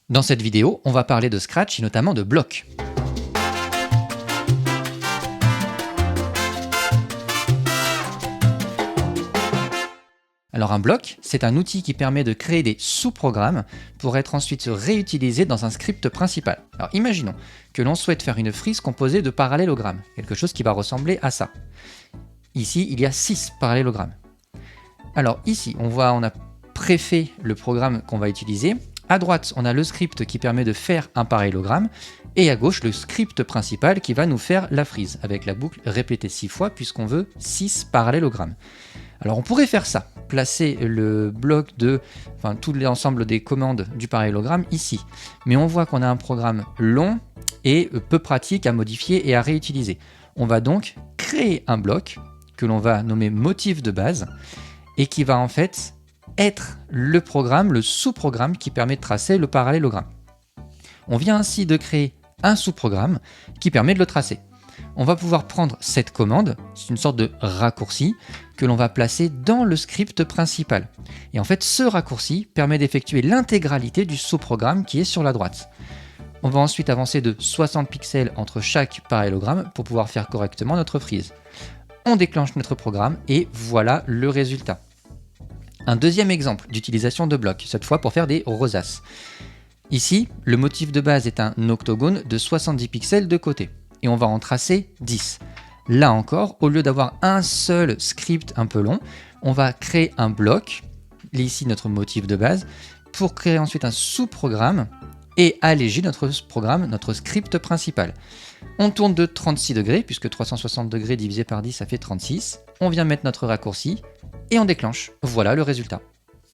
Dans cette vidéo, on va parler de Scratch et notamment de blocs. Alors un bloc, c'est un outil qui permet de créer des sous-programmes pour être ensuite réutilisés dans un script principal. Alors imaginons que l'on souhaite faire une frise composée de parallélogrammes, quelque chose qui va ressembler à ça. Ici, il y a 6 parallélogrammes. Alors ici, on a préfet le programme qu'on va utiliser. À droite, on a le script qui permet de faire un parallélogramme, et à gauche, le script principal qui va nous faire la frise, avec la boucle répétée 6 fois, puisqu'on veut 6 parallélogrammes. Alors on pourrait faire ça, placer le bloc tout l'ensemble des commandes du parallélogramme ici. Mais on voit qu'on a un programme long et peu pratique à modifier et à réutiliser. On va donc créer un bloc que l'on va nommer motif de base et qui va en fait être le programme, le sous-programme qui permet de tracer le parallélogramme. On vient ainsi de créer un sous-programme qui permet de le tracer. On va pouvoir prendre cette commande, c'est une sorte de raccourci que l'on va placer dans le script principal. Et en fait, ce raccourci permet d'effectuer l'intégralité du sous-programme qui est sur la droite. On va ensuite avancer de 60 pixels entre chaque parallélogramme pour pouvoir faire correctement notre frise. On déclenche notre programme et voilà le résultat. Un deuxième exemple d'utilisation de blocs, cette fois pour faire des rosaces. Ici, le motif de base est un octogone de 70 pixels de côté. Et on va en tracer 10. Là encore, au lieu d'avoir un seul script un peu long, on va créer un bloc, ici notre motif de base, pour créer ensuite un sous-programme et alléger notre programme, notre script principal. On tourne de 36 degrés, puisque 360 degrés divisé par 10, ça fait 36. On vient mettre notre raccourci et on déclenche. Voilà le résultat.